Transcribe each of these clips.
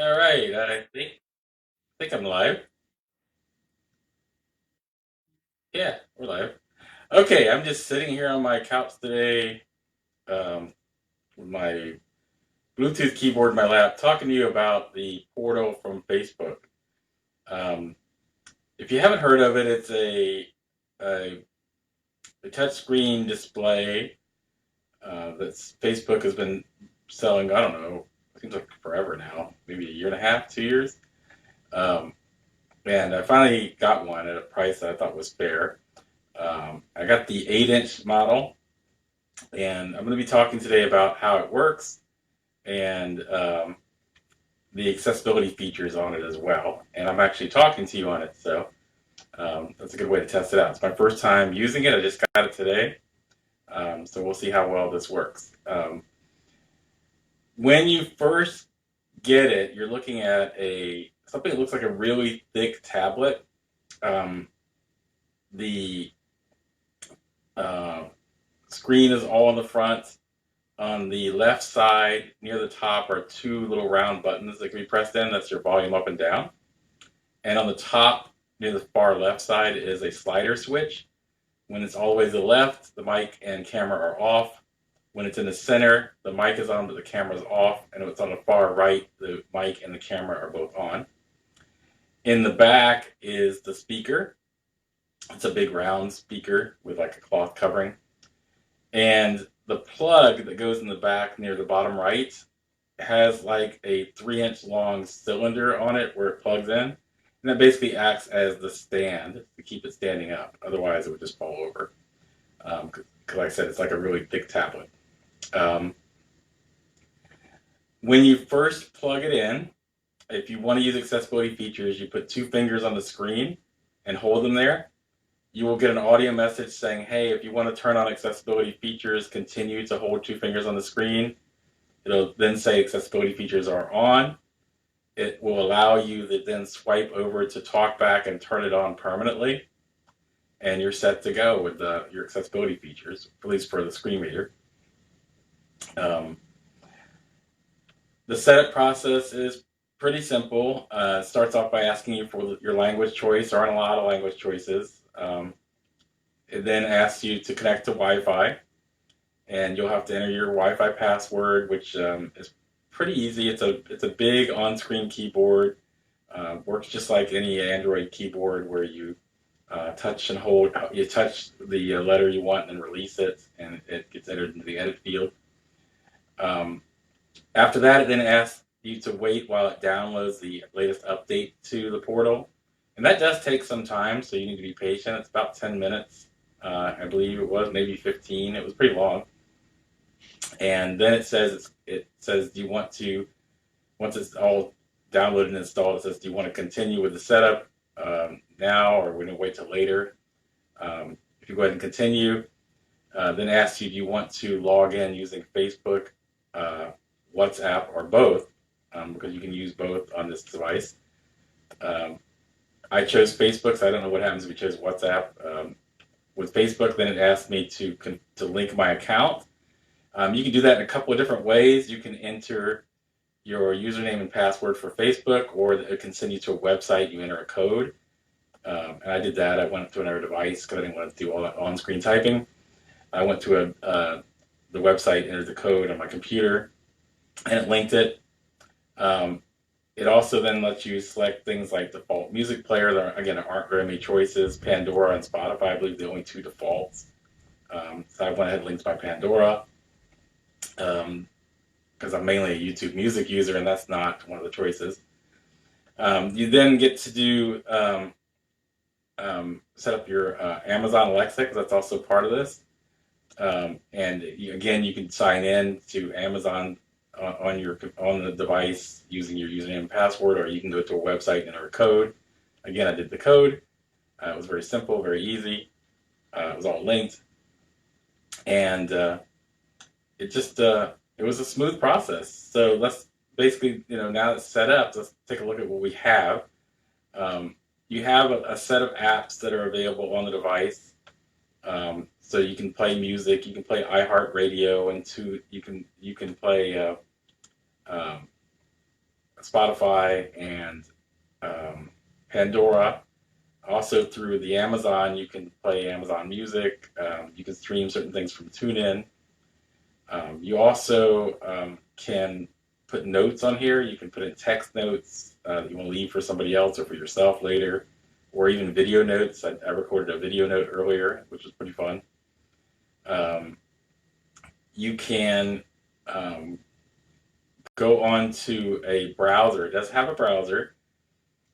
All right, I think I'm live. Yeah, we're live. Okay, I'm just sitting here on my couch today, with my Bluetooth keyboard in my lap, talking to you about the portal from Facebook. Um, if you haven't heard of it, it's a, a touchscreen display that's Facebook has been selling. I don't know, it seems like forever now, maybe a year and a half, 2 years. Um, and I finally got one at a price that I thought was fair. I got the 8-inch model, and I'm going to be talking today about how it works and the accessibility features on it as well. And I'm actually talking to you on it, so that's a good way to test it out. It's my first time using it. I just got it today, so we'll see how well this works. When you first get it, you're looking at a something that looks like a really thick tablet. Um, the uh, screen is all on the front. On the left side, near the top, are two little round buttons that can be pressed in. That's your volume up and down. And on the top, near the far left side, is a slider switch. When it's all the way to the left, the mic and camera are off. When it's in the center, the mic is on, but the camera is off. And when it's on the far right, the mic and the camera are both on. In the back is the speaker. It's a big round speaker with like a cloth covering. And the plug that goes in the back near the bottom right has like a 3-inch long cylinder on it where it plugs in. And that basically acts as the stand to keep it standing up. Otherwise, it would just fall over. Because, like I said, it's like a really thick tablet. Um, when you first plug it in, if you want to use accessibility features, you put two fingers on the screen and hold them there. You will get an audio message saying, hey, if you want to turn on accessibility features, continue to hold two fingers on the screen. It'll then say accessibility features are on. It will allow you to then swipe over to TalkBack and turn it on permanently. And you're set to go with your accessibility features, at least for the screen reader. Um, the setup process is pretty simple. It starts off by asking you for your language choice. There aren't a lot of language choices. It then asks you to connect to Wi-Fi, and you'll have to enter your Wi-Fi password, which is pretty easy. It's a big on-screen keyboard. Works just like any Android keyboard, where you touch and hold. You touch the letter you want and release it, and it gets entered into the edit field. Um, After that, it then asks you to wait while it downloads the latest update to the portal, and that does take some time, so you need to be patient. It's about 10 minutes, I believe it was, maybe 15. It was pretty long. And then it says, do you want to, once it's all downloaded and installed, it says, do you want to continue with the setup now, or we're going to wait till later? If you go ahead and continue, then it asks you, do you want to log in using Facebook, uh, WhatsApp, or both? Because you can use both on this device. Um, I chose Facebook, so I don't know what happens if you chose WhatsApp. With Facebook, then it asked me to link my account. You can do that in a couple of different ways. You can enter your username and password for Facebook, or it can send you to a website. You enter a code, and I did that. I went to another device because I didn't want to do all that on-screen typing. I went to the website, entered the code on my computer, and it linked it. Um, it also then lets you select things like default music player. Again, there aren't very many choices. Pandora and Spotify, I believe, the only two defaults. So I went ahead and linked my Pandora. Um, because I'm mainly a YouTube Music user, and that's not one of the choices. You then get to do set up your Amazon Alexa, because that's also part of this. And again, you can sign in to Amazon on the device using your username and password, or you can go to a website and enter a code. Again, I did the code. It was very simple, very easy. It was all linked, and it was a smooth process. So let's basically, now that it's set up, let's take a look at what we have. You have a set of apps that are available on the device. So you can play music, you can play iHeartRadio, and you can play Spotify and Pandora. Also through the Amazon, you can play Amazon Music. You can stream certain things from TuneIn. You also can put notes on here. You can put in text notes that you want to leave for somebody else or for yourself later, or even video notes. I recorded a video note earlier, which was pretty fun. You can go on to a browser. It does have a browser,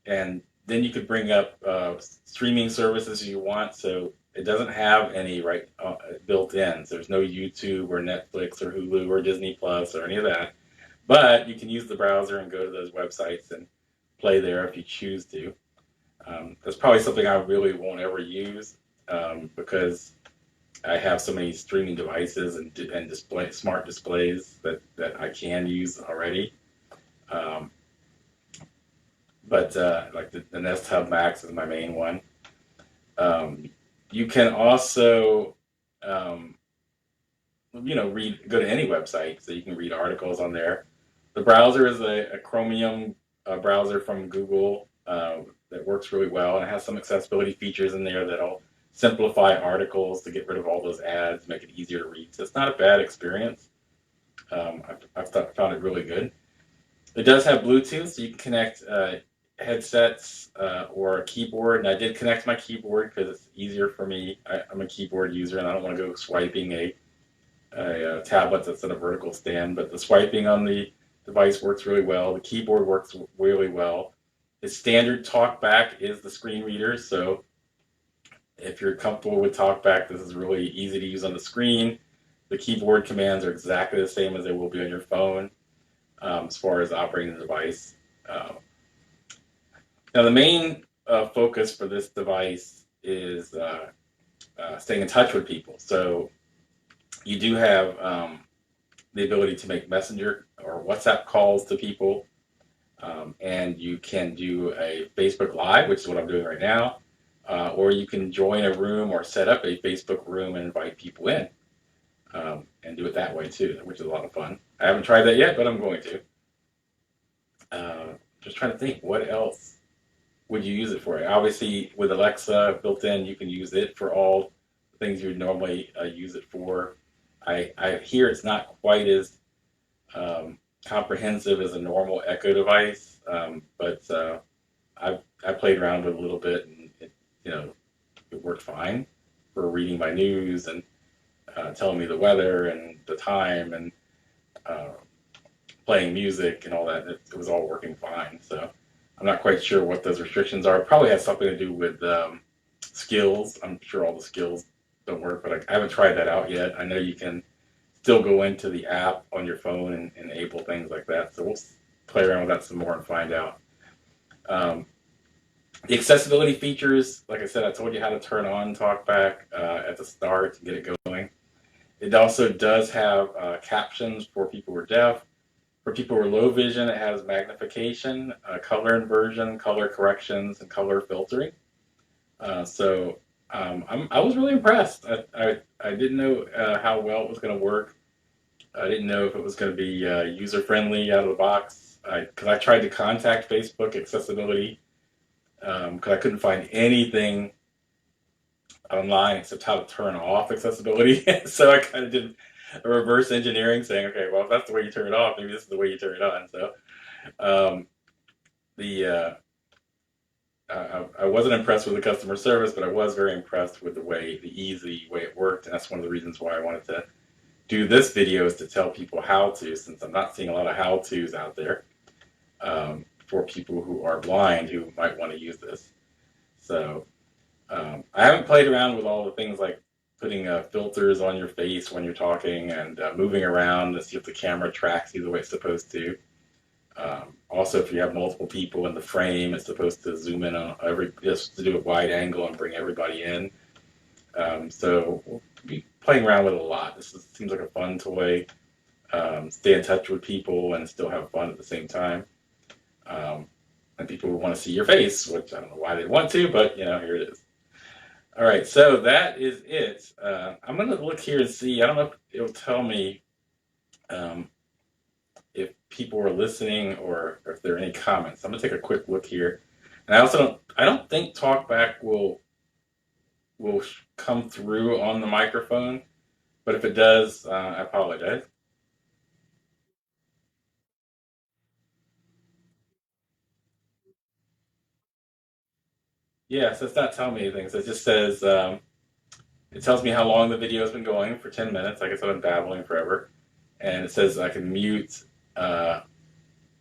and then you could bring up streaming services you want. So it doesn't have any built in. So there's no YouTube or Netflix or Hulu or Disney Plus or any of that. But you can use the browser and go to those websites and play there if you choose to. That's probably something I really won't ever use because I have so many streaming devices and smart displays that I can use already. But like the Nest Hub Max is my main one. You can also, go to any website, so you can read articles on there. The browser is a Chromium browser from Google that works really well, and it has some accessibility features in there that'll simplify articles to get rid of all those ads, make it easier to read. So it's not a bad experience. I've found it really good. It does have Bluetooth, so you can connect headsets or a keyboard. And I did connect my keyboard because it's easier for me. I'm a keyboard user, and I don't want to go swiping a tablet that's in a vertical stand. But the swiping on the device works really well. The keyboard works really well. The standard TalkBack is the screen reader, so if you're comfortable with TalkBack, this is really easy to use on the screen. The keyboard commands are exactly the same as they will be on your phone as far as operating the device. Now, the main focus for this device is staying in touch with people. So you do have the ability to make Messenger or WhatsApp calls to people, and you can do a Facebook Live, which is what I'm doing right now. Or you can join a room or set up a Facebook room and invite people in and do it that way too, which is a lot of fun. I haven't tried that yet, but I'm going to. Just trying to think, what else would you use it for? Obviously, with Alexa built in, you can use it for all the things you would normally use it for. I hear it's not quite as comprehensive as a normal Echo device, but I played around with it a little bit, and it worked fine for reading my news and telling me the weather and the time and playing music and all that. It was all working fine. So I'm not quite sure what those restrictions are. It probably has something to do with skills. I'm sure all the skills don't work, but I haven't tried that out yet. I know you can still go into the app on your phone and enable things like that. So we'll play around with that some more and find out. The accessibility features, like I said, I told you how to turn on TalkBack at the start to get it going. It also does have captions for people who are deaf. For people who are low vision, it has magnification, color inversion, color corrections, and color filtering. I was really impressed. I didn't know how well it was going to work. I didn't know if it was going to be user-friendly out of the box. Because I tried to contact Facebook accessibility because I couldn't find anything online except how to turn off accessibility. So I kind of did a reverse engineering saying, okay, well, if that's the way you turn it off, maybe this is the way you turn it on. So I wasn't impressed with the customer service, but I was very impressed with the easy way it worked. And that's one of the reasons why I wanted to do this video, is to tell people how to, since I'm not seeing a lot of how-tos out there for people who are blind who might want to use this. So I haven't played around with all the things like putting filters on your face when you're talking and moving around to see if the camera tracks you the way it's supposed to. Also, if you have multiple people in the frame, it's supposed to zoom in on just to do a wide angle and bring everybody in. So we'll be playing around with it a lot. Seems like a fun toy. Stay in touch with people and still have fun at the same time. And people who want to see your face, which I don't know why they want to, but here it is. All right, so that is it. I'm going to look here and see. I don't know if it'll tell me if people were listening or if there are any comments. I'm gonna take a quick look here. And I don't think TalkBack will come through on the microphone, but if it does, I apologize. Yeah, so it's not telling me anything. So it just says it tells me how long the video has been going for 10 minutes. I guess I've been babbling forever, and it says I can mute. Uh,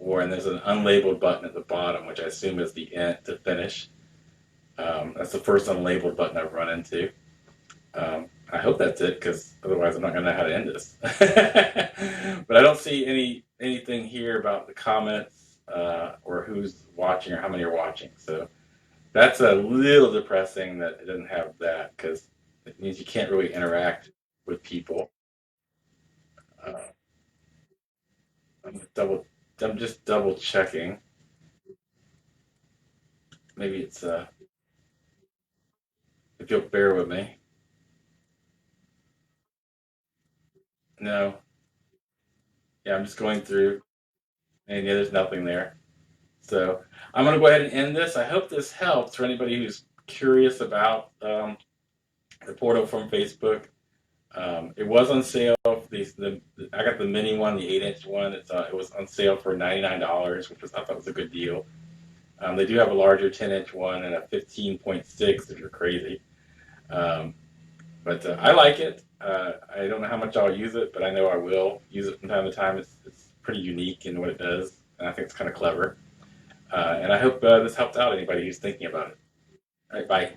and there's an unlabeled button at the bottom, which I assume is the end to finish. That's the first unlabeled button I've run into. I hope that's it, because otherwise I'm not going to know how to end this. But I don't see anything here about the comments or who's watching or how many are watching. So that's a little depressing that it doesn't have that, because it means you can't really interact with people. Uh, I'm double. I'm just double checking. Maybe it's if you'll bear with me. No, yeah, I'm just going through, and yeah, there's nothing there. So I'm going to go ahead and end this. I hope this helps for anybody who's curious about the portal from Facebook. It was on sale. I got the mini one, the 8-inch one. It was on sale for $99, which I thought was a good deal. They do have a larger 10-inch one and a 15.6 if you're crazy. Um, but I like it. I don't know how much I'll use it, but I know I will use it from time to time. It's pretty unique in what it does, and I think it's kind of clever. And I hope this helped out anybody who's thinking about it. All right, bye.